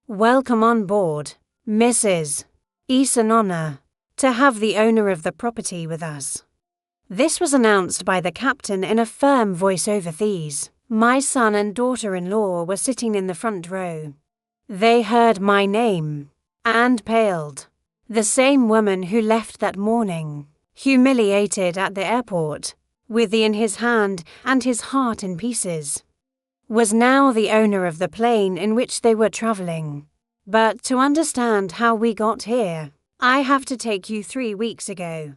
Welcome on board, Mrs. It's an honor to have the owner of the property with us. This was announced by the captain in a firm voice over these. My son and daughter-in-law were sitting in the front row. They heard my name and paled. The same woman who left that morning, humiliated at the airport, with the in his hand and his heart in pieces, was now the owner of the plane in which they were traveling. But to understand how we got here, I have to take you 3 weeks ago,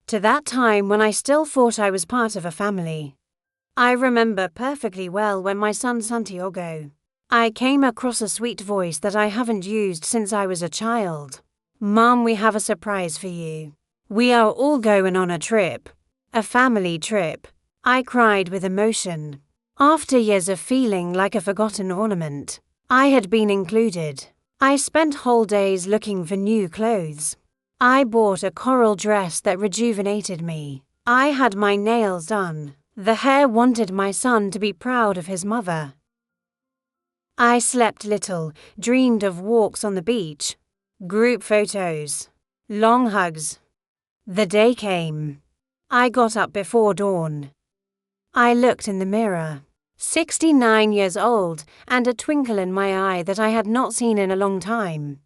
to that time when I still thought I was part of a family. I remember perfectly well when my son Santiago, I came across a sweet voice that I haven't used since I was a child. Mom, we have a surprise for you. We are all going on a trip, a family trip. I cried with emotion. After years of feeling like a forgotten ornament, I had been included. I spent whole days looking for new clothes. I bought a coral dress that rejuvenated me. I had my nails done. The hair wanted my son to be proud of his mother. I slept little, dreamed of walks on the beach, group photos, long hugs. The day came. I got up before dawn. I looked in the mirror. 69 years old and a twinkle in my eye that I had not seen in a long time.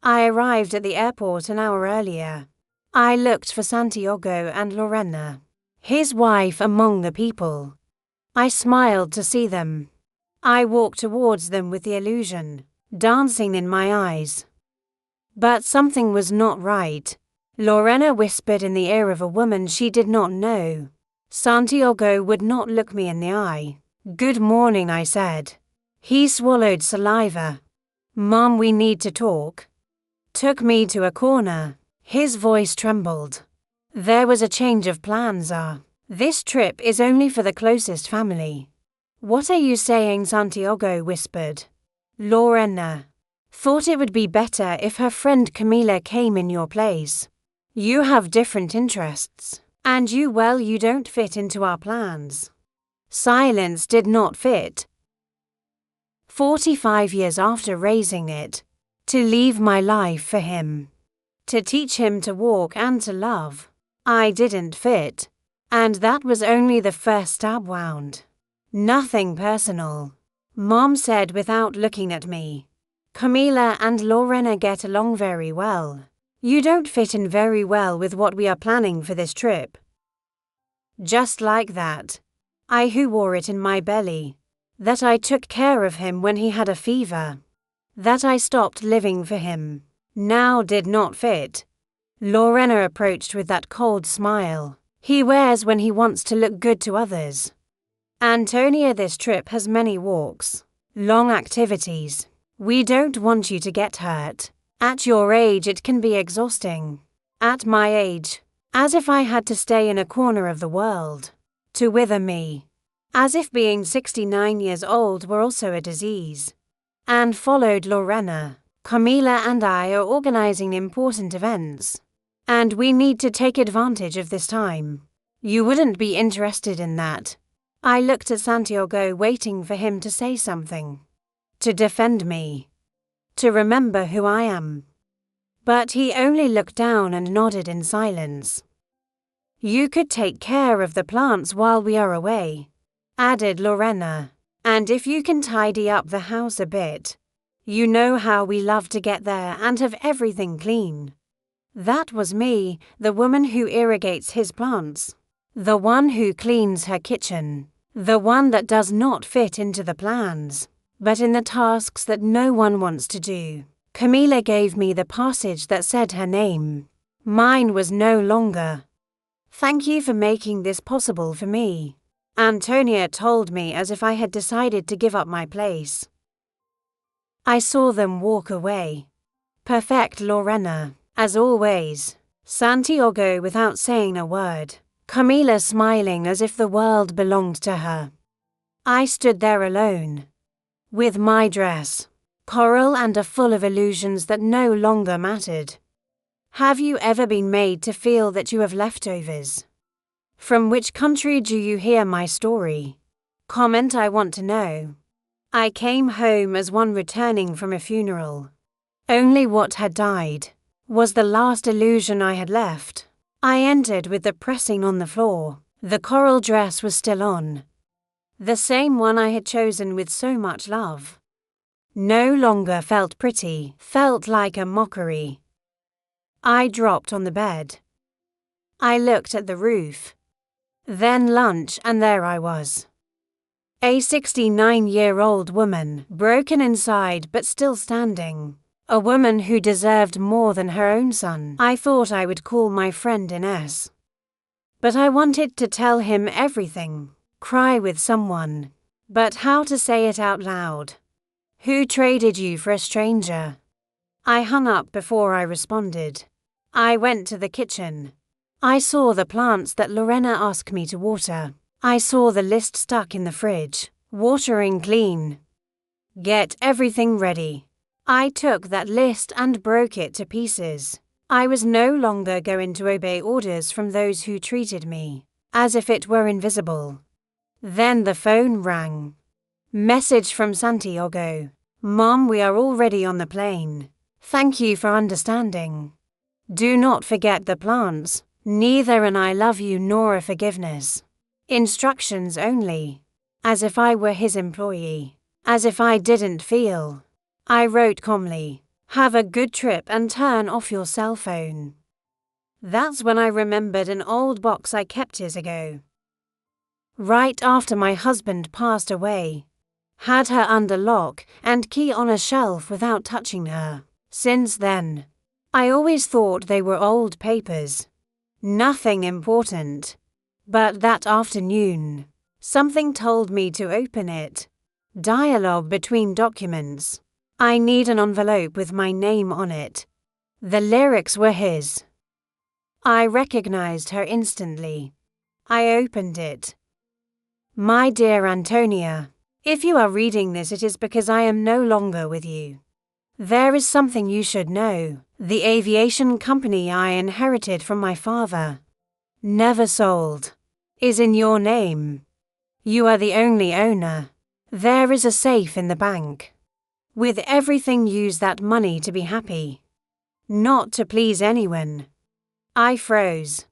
I arrived at the airport an hour earlier. I looked for Santiago and Lorena, his wife, among the people. I smiled to see them. I walked towards them with the illusion dancing in my eyes. But something was not right. Lorena whispered in the ear of a woman she did not know. Santiago would not look me in the eye. Good morning, I said. He swallowed saliva. Mom, we need to talk. Took me to a corner. His voice trembled. There was a change of plans, This trip is only for the closest family. What are you saying? Santiago whispered. Lorena thought it would be better if her friend Camila came in your place. You have different interests, and you don't fit into our plans. Silence did not fit. 45 years after raising it, to leave my life for him, to teach him to walk and to love, I didn't fit. And that was only the first stab wound. Nothing personal. Mom said without looking at me. Camila and Lorena get along very well. You don't fit in very well with what we are planning for this trip. Just like that. I who wore it in my belly. That I took care of him when he had a fever. That I stopped living for him. Now did not fit. Lorena approached with that cold smile he wears when he wants to look good to others. Antonia, this trip has many walks, long activities. We don't want you to get hurt. At your age it can be exhausting. At my age, as if I had to stay in a corner of the world. To wither me. As if being 69 years old were also a disease. And followed Lorena. Camila and I are organizing important events. And we need to take advantage of this time. You wouldn't be interested in that. I looked at Santiago, waiting for him to say something. To defend me. To remember who I am. But he only looked down and nodded in silence. You could take care of the plants while we are away, added Lorena. And if you can tidy up the house a bit. You know how we love to get there and have everything clean. That was me, the woman who irrigates his plants. The one who cleans her kitchen. The one that does not fit into the plans, but in the tasks that no one wants to do. Camila gave me the passage that said her name. Mine was no longer. Thank you for making this possible for me. Antonia told me as if I had decided to give up my place. I saw them walk away. Perfect Lorena, as always. Santiago without saying a word. Camila smiling as if the world belonged to her. I stood there alone. With my dress, coral and full of illusions that no longer mattered. Have you ever been made to feel that you have leftovers? From which country do you hear my story? Comment, I want to know. I came home as one returning from a funeral. Only what had died was the last illusion I had left. I entered with the pressing on the floor. The coral dress was still on. The same one I had chosen with so much love. No longer felt pretty, felt like a mockery. I dropped on the bed. I looked at the roof. Then lunch, and there I was. A 69-year-old woman, broken inside but still standing. A woman who deserved more than her own son. I thought I would call my friend Ines. But I wanted to tell him everything, cry with someone. But how to say it out loud? Who traded you for a stranger? I hung up before I responded. I went to the kitchen. I saw the plants that Lorena asked me to water. I saw the list stuck in the fridge. Watering clean. Get everything ready. I took that list and broke it to pieces. I was no longer going to obey orders from those who treated me as if it were invisible. Then the phone rang. Message from Santiago. Mom, we are already on the plane. Thank you for understanding. Do not forget the plants. Neither an I love you nor a forgiveness. Instructions only. As if I were his employee. As if I didn't feel. I wrote calmly, have a good trip and turn off your cell phone. That's when I remembered an old box I kept years ago. Right after my husband passed away. Had her under lock and key on a shelf without touching her. Since then, I always thought they were old papers. Nothing important. But that afternoon, something told me to open it. Dialogue between documents. I need an envelope with my name on it. The lyrics were his. I recognized her instantly. I opened it. My dear Antonia, if you are reading this, it is because I am no longer with you. There is something you should know. The aviation company I inherited from my father, never sold, is in your name. You are the only owner. There is a safe in the bank. With everything, use that money to be happy, not to please anyone. I froze.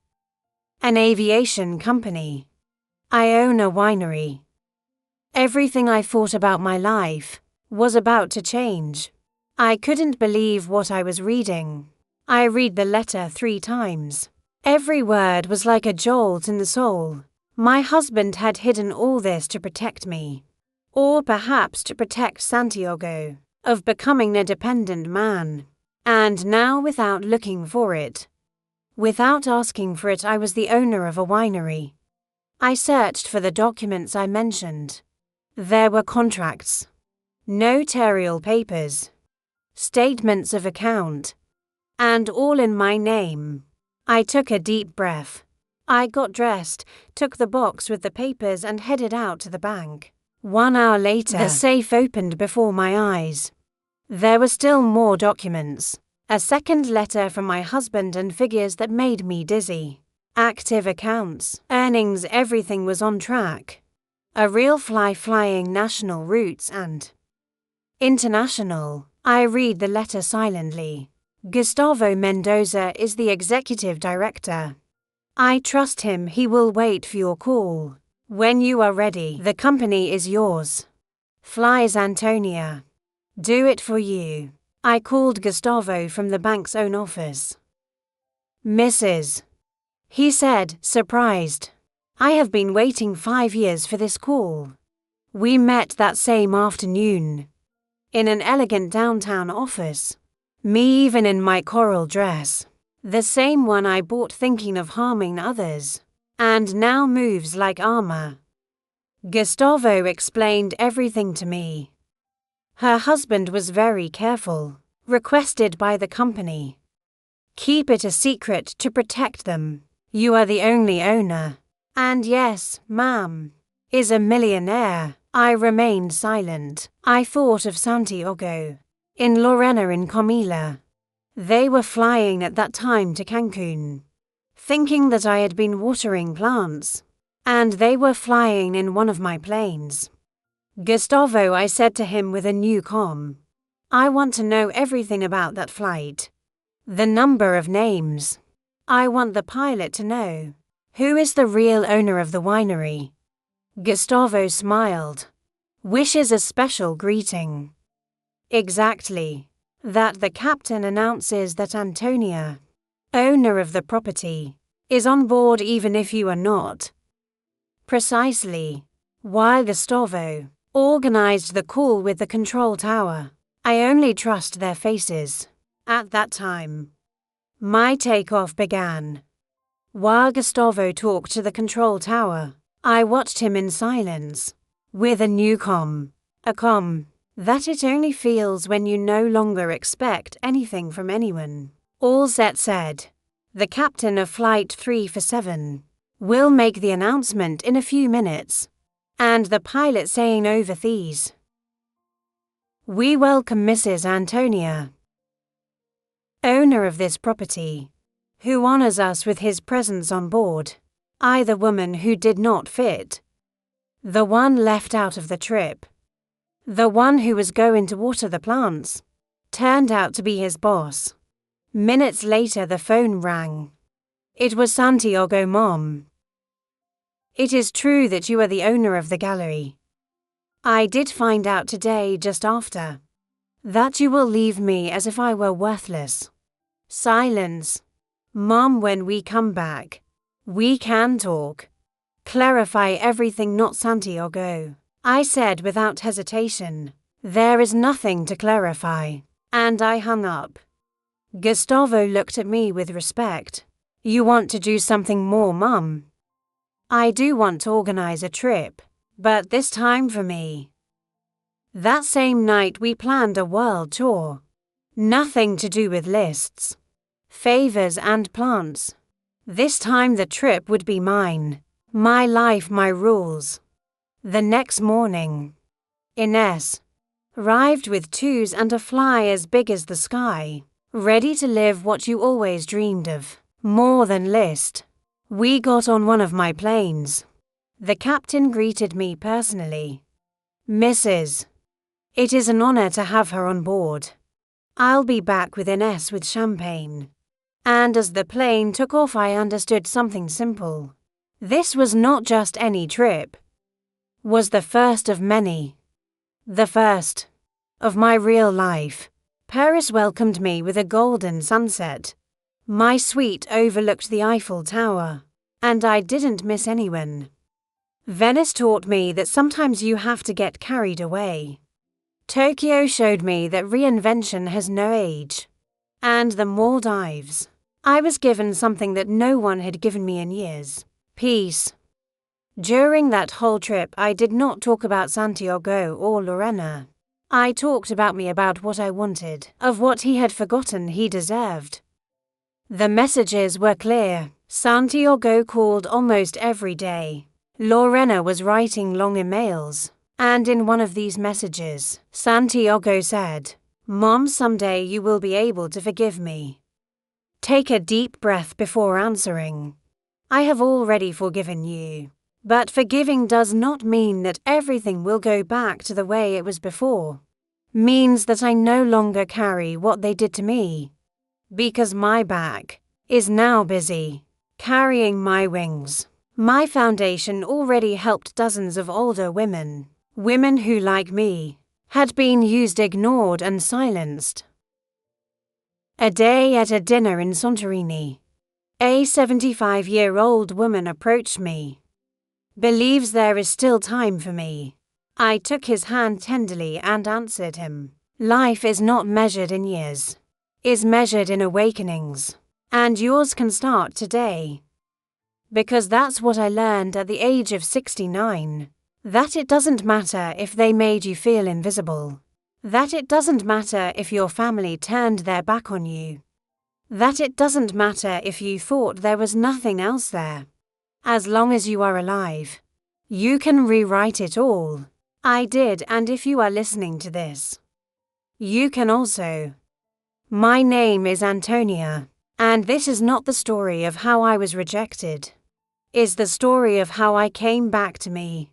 An aviation company. I own a winery. Everything I thought about my life was about to change. I couldn't believe what I was reading. I read the letter 3 times. Every word was like a jolt in the soul. My husband had hidden all this to protect me. Or perhaps to protect Santiago of becoming a dependent man. And now, without looking for it, without asking for it, I was the owner of a winery. I searched for the documents I mentioned. There were contracts, notarial papers, statements of account, and all in my name. I took a deep breath. I got dressed, took the box with the papers and headed out to the bank. 1 hour later, the safe opened before my eyes. There were still more documents. A second letter from my husband and figures that made me dizzy. Active accounts, earnings, everything was on track. A real flying national routes and international. I read the letter silently. Gustavo Mendoza is the executive director. I trust him. He will wait for your call. When you are ready, the company is yours. Flies Antonia. Do it for you. I called Gustavo from the bank's own office. Mrs. He said, surprised. I have been waiting 5 years for this call. We met that same afternoon. In an elegant downtown office. Me even in my coral dress. The same one I bought thinking of harming others. And now moves like armor. Gustavo explained everything to me. Her husband was very careful. Requested by the company. Keep it a secret to protect them. You are the only owner. And yes, ma'am, is a millionaire. I remained silent. I thought of Santiago. In Lorena in Comila. They were flying at that time to Cancun. Thinking that I had been watering plants. And they were flying in one of my planes. Gustavo, I said to him with a new calm. I want to know everything about that flight. The number of names. I want the pilot to know. Who is the real owner of the winery? Gustavo smiled. Wishes a special greeting. Exactly. That the captain announces that Antonia, owner of the property, is on board even if you are not. Precisely. While Gustavo organized the call with the control tower, I only trust their faces. At that time, my takeoff began. While Gustavo talked to the control tower, I watched him in silence, with a new a calm that it only feels when you no longer expect anything from anyone. All set said. The captain of Flight 347 will make the announcement in a few minutes, and the pilot saying over these. We welcome Mrs. Antonia, owner of this property, who honors us with his presence on board. I, the woman who did not fit, the one left out of the trip, the one who was going to water the plants, turned out to be his boss. Minutes later the phone rang. It was Santiago, Mom. It is true that you are the owner of the gallery. I did find out today just after that you will leave me as if I were worthless. Silence. Mom, when we come back, we can talk. Clarify everything, not Santiago. I said without hesitation. There is nothing to clarify. And I hung up. Gustavo looked at me with respect. You want to do something more, Mum? I do want to organize a trip, but this time for me. That same night we planned a world tour. Nothing to do with lists, favors and plants. This time the trip would be mine. My life, my rules. The next morning, Ines arrived with twos and a fly as big as the sky, ready to live what you always dreamed of, more than list. We got on one of my planes. The captain greeted me personally. Mrs. It is an honor to have her on board. I'll be back with Ines with champagne. And as the plane took off, I understood something simple. This was not just any trip. Was the first of many. The first of my real life. Paris welcomed me with a golden sunset. My suite overlooked the Eiffel Tower, and I didn't miss anyone. Venice taught me that sometimes you have to get carried away. Tokyo showed me that reinvention has no age. And the Maldives. I was given something that no one had given me in years. Peace. During that whole trip, I did not talk about Santiago or Lorena. I talked about me, about what I wanted, of what he had forgotten he deserved. The messages were clear. Santiago called almost every day. Lorena was writing long emails, and in one of these messages, Santiago said, Mom, someday you will be able to forgive me. Take a deep breath before answering. I have already forgiven you. But forgiving does not mean that everything will go back to the way it was before. Means that I no longer carry what they did to me. Because my back is now busy carrying my wings. My foundation already helped dozens of older women. Women who, like me, had been used, ignored and silenced. A day at a dinner in Santorini. A 75-year-old woman approached me. Believes there is still time for me. I took his hand tenderly and answered him. Life is not measured in years, is measured in awakenings. And yours can start today. Because that's what I learned at the age of 69. That it doesn't matter if they made you feel invisible. That it doesn't matter if your family turned their back on you. That it doesn't matter if you thought there was nothing else there. As long as you are alive, you can rewrite it all. I did, and if you are listening to this, you can also. My name is Antonia, and this is not the story of how I was rejected. It's the story of how I came back to me.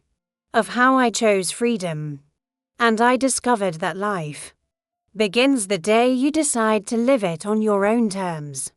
of how I chose freedom, and I discovered that life begins the day you decide to live it on your own terms.